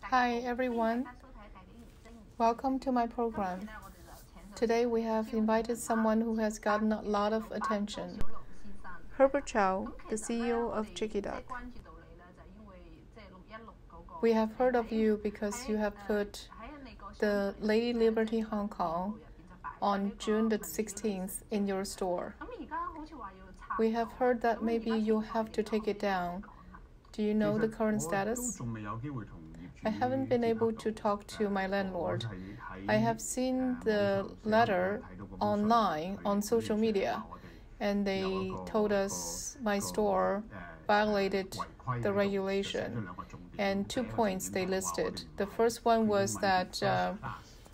Hi everyone, welcome to my program. Today we have invited someone who has gotten a lot of attention. Herbert Chow, the CEO of Chickeeduck. We have heard of you because you have put the Lady Liberty Hong Kong on June the 16th in your store. We have heard that maybe you'll have to take it down. Do you know the current status? I haven't been able to talk to my landlord. I have seen the letter online on social media, and they told us my store violated the regulation. And 2 points they listed. The first one was that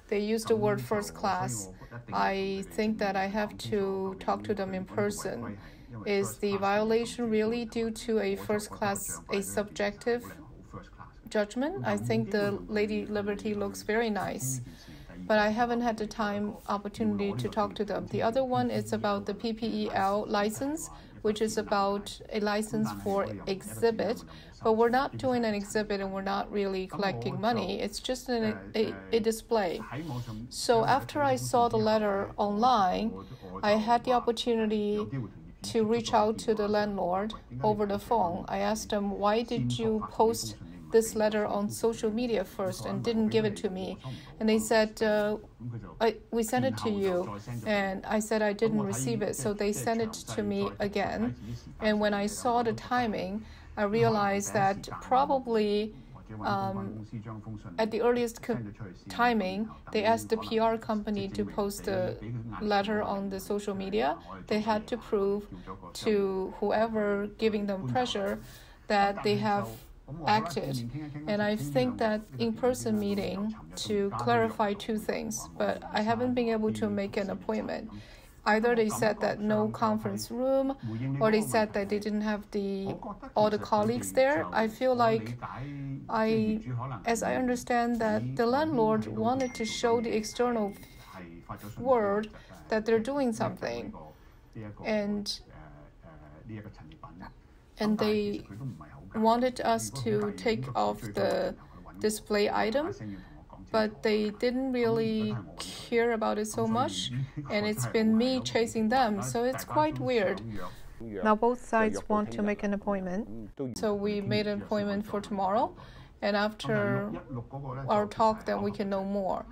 they used the word first class. I think that I have to talk to them in person. Is the violation really due to a first class, a subjective judgment? I think the Lady Liberty looks very nice, but I haven't had the opportunity to talk to them. The other one is about the PPEL license, which is about a license for exhibit, but we're not doing an exhibit and we're not really collecting money. It's just a display. So after I saw the letter online, I had the opportunity to reach out to the landlord over the phone. I asked him, why did you post this letter on social media first and didn't give it to me? And they said, we sent it to you. And I said I didn't receive it, so they sent it to me again. And when I saw the timing, I realized that probably at the earliest timing, they asked the PR company to post the letter on the social media. They had to prove to whoever giving them pressure that they have acted. And I think that in-person meeting to clarify two things, but I haven't been able to make an appointment. Either they said that no conference room, or they said that they didn't have all the colleagues there. I feel like as I understand that the landlord wanted to show the external world that they're doing something, and they wanted us to take off the display item, but they didn't really care about it so much, and it's been me chasing them, so it's quite weird. Now both sides want to make an appointment, so we made an appointment for tomorrow, and after our talk then we can know more.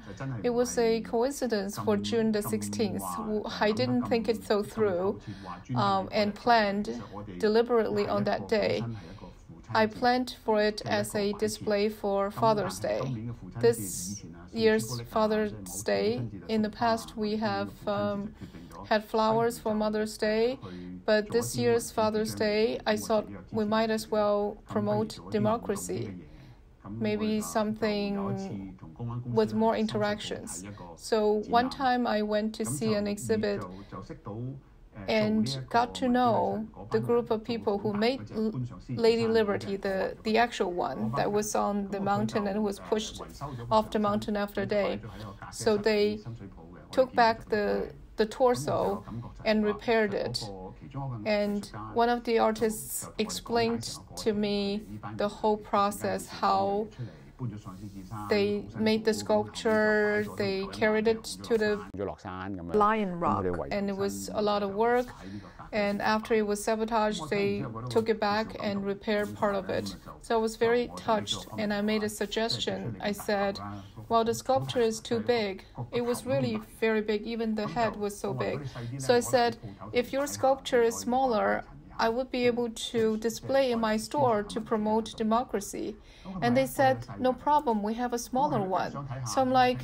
It was a coincidence for June the 16th. I didn't think it so through and planned deliberately on that day. I planned for it as a display for Father's Day. This year's Father's Day, in the past we have had flowers for Mother's Day, but this year's Father's Day, I thought we might as well promote democracy, maybe something with more interactions. So one time I went to see an exhibit and got to know the group of people who made Lady Liberty, the actual one that was on the mountain and was pushed off the mountain after a day. So they took back the torso and repaired it. And one of the artists explained to me the whole process, how they made the sculpture, they carried it to the Lion Rock, and it was a lot of work. And after it was sabotaged, they took it back and repaired part of it. So I was very touched, and I made a suggestion. I said, well, the sculpture is too big. It was really very big, even the head was so big. So I said, if your sculpture is smaller, I would be able to display in my store to promote democracy. And they said, no problem, we have a smaller one. So I'm like,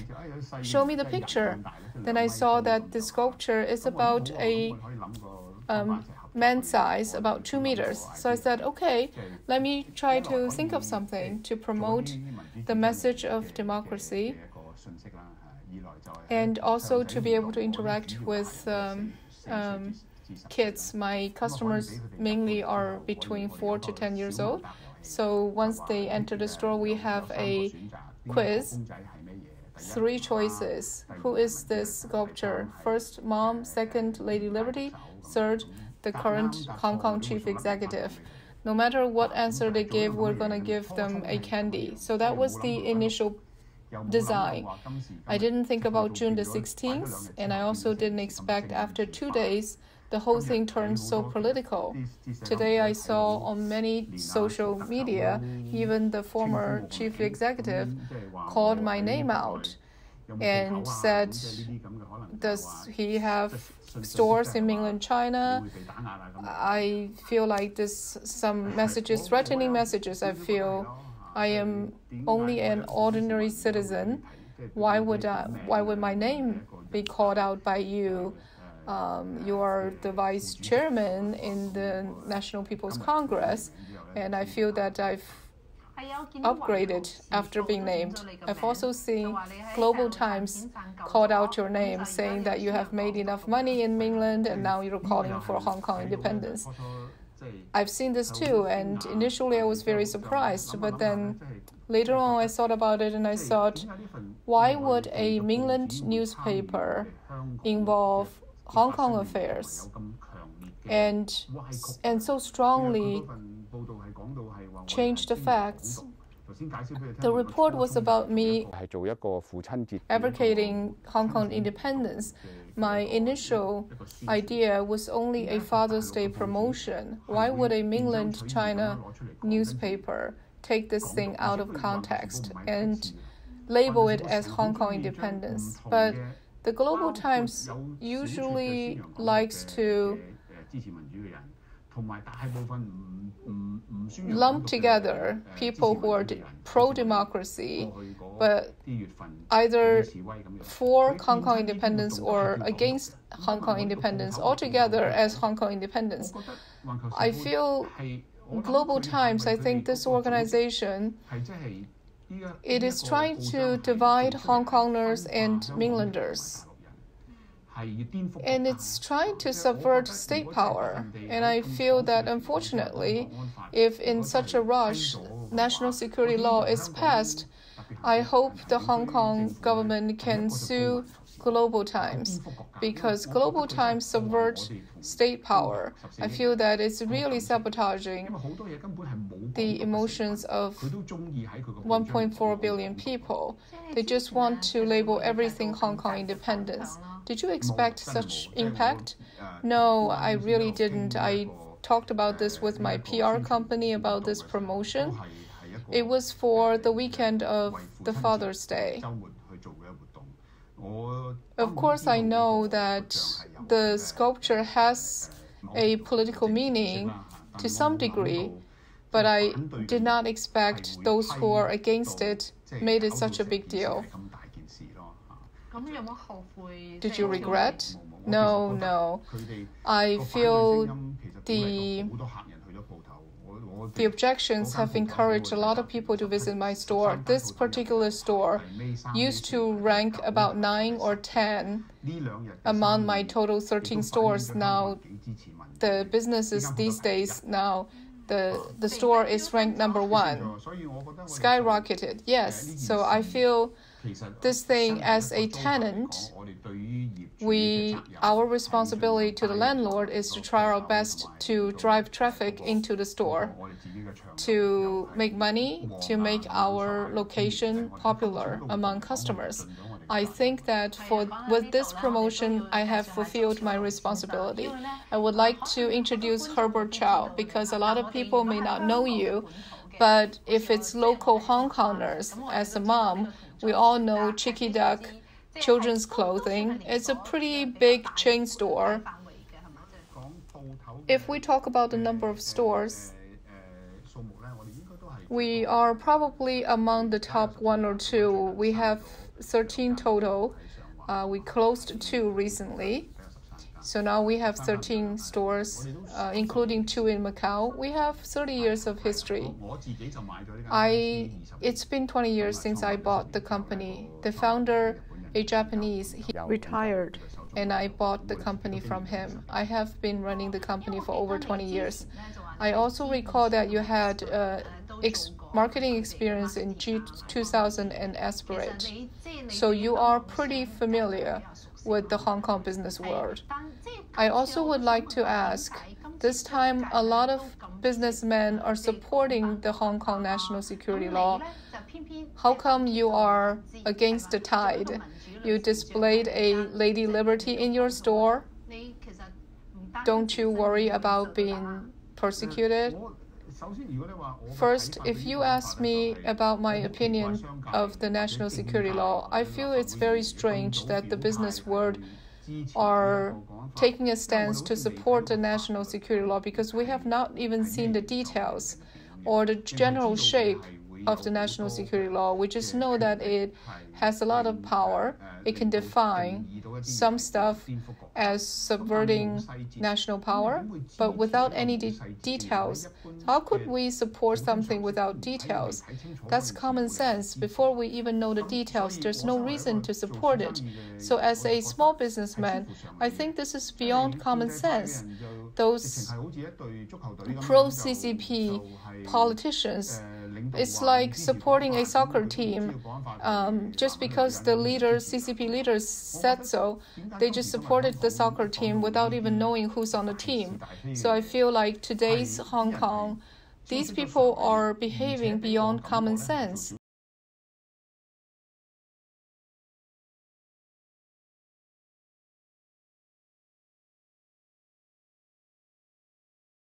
show me the picture. Then I saw that the sculpture is about a man size, about 2 meters. So I said, okay, let me try to think of something to promote the message of democracy, and also to be able to interact with kids. My customers mainly are between 4 to 10 years old. So once they enter the store, we have a quiz, 3 choices. Who is this sculpture? First, Mom. Second, Lady Liberty. Third, the current Hong Kong chief executive. no matter what answer they give, we're going to give them a candy. So that was the initial design. I didn't think about June the 16th, and I also didn't expect after 2 days the whole thing turned so political. Today I saw on many social media, even the former chief executive called my name out and said, does he have stores in mainland China? I feel like this some messages, threatening messages. I feel I am only an ordinary citizen. Why would my name be called out by you? You are the vice chairman in the National People's Congress, and I feel that I've upgraded after being named. I've also seen Global Times called out your name, saying that you have made enough money in mainland and now you're calling for Hong Kong independence. I've seen this too, and initially I was very surprised, but then later on I thought about it and I thought, why would a mainland newspaper involve Hong Kong affairs and so strongly change the facts? The report was about me advocating Hong Kong independence. My initial idea was only a Father's Day promotion. Why would a mainland China newspaper take this thing out of context and label it as Hong Kong independence? But the Global Times usually likes to lump together people who are pro-democracy, but either for Hong Kong independence or against Hong Kong independence altogether as Hong Kong independence. I feel Global Times, I think this organization, it is trying to divide Hong Kongers and mainlanders. And it's trying to subvert state power. And I feel that, unfortunately, if in such a rush, national security law is passed, I hope the Hong Kong government can sue Global Times, because Global Times subverts state power. I feel that it's really sabotaging the emotions of 1.4 billion people. They just want to label everything Hong Kong independence. Did you expect such impact? No, I really didn't. I talked about this with my PR company about this promotion. It was for the weekend of the Father's Day. Of course, I know that the sculpture has a political meaning to some degree, but I did not expect those who are against it made it such a big deal. Did you regret? No. I feel the objections have encouraged a lot of people to visit my store. This particular store used to rank about 9 or 10 among my total 13 stores. Now, the businesses these days, now the store is ranked number 1. Skyrocketed, yes. So I feel this thing as a tenant, our responsibility to the landlord is to try our best to drive traffic into the store, to make money, to make our location popular among customers. I think that with this promotion, I have fulfilled my responsibility. I would like to introduce Herbert Chow, because a lot of people may not know you, but if it's local Hong Kongers, as a mom, we all know Chickeeduck children's clothing. It's a pretty big chain store. If we talk about the number of stores, we are probably among the top 1 or 2. We have 13 total. We closed 2 recently. So now we have 13 stores, including 2 in Macau. We have 30 years of history. It's been 20 years since I bought the company. The founder, a Japanese, he retired, and I bought the company from him. I have been running the company for over 20 years. I also recall that you had marketing experience in G2000 and Adversary. So you are pretty familiar with the Hong Kong business world. I also would like to ask, this time a lot of businessmen are supporting the Hong Kong national security law. How come you are against the tide? You displayed a Lady Liberty in your store? Don't you worry about being persecuted? First, if you ask me about my opinion of the national security law, I feel it's very strange that the business world are taking a stance to support the national security law because we have not even seen the details or the general shape of the national security law. We just know that it has a lot of power. It can define some stuff as subverting national power, but without any details. How could we support something without details? That's common sense. Before we even know the details, there's no reason to support it. So as a small businessman, I think this is beyond common sense. Those pro-CCP politicians, it's like supporting a soccer team. Just because the CCP leaders said so, they just supported the soccer team without even knowing who's on the team. So I feel like today's Hong Kong, these people are behaving beyond common sense.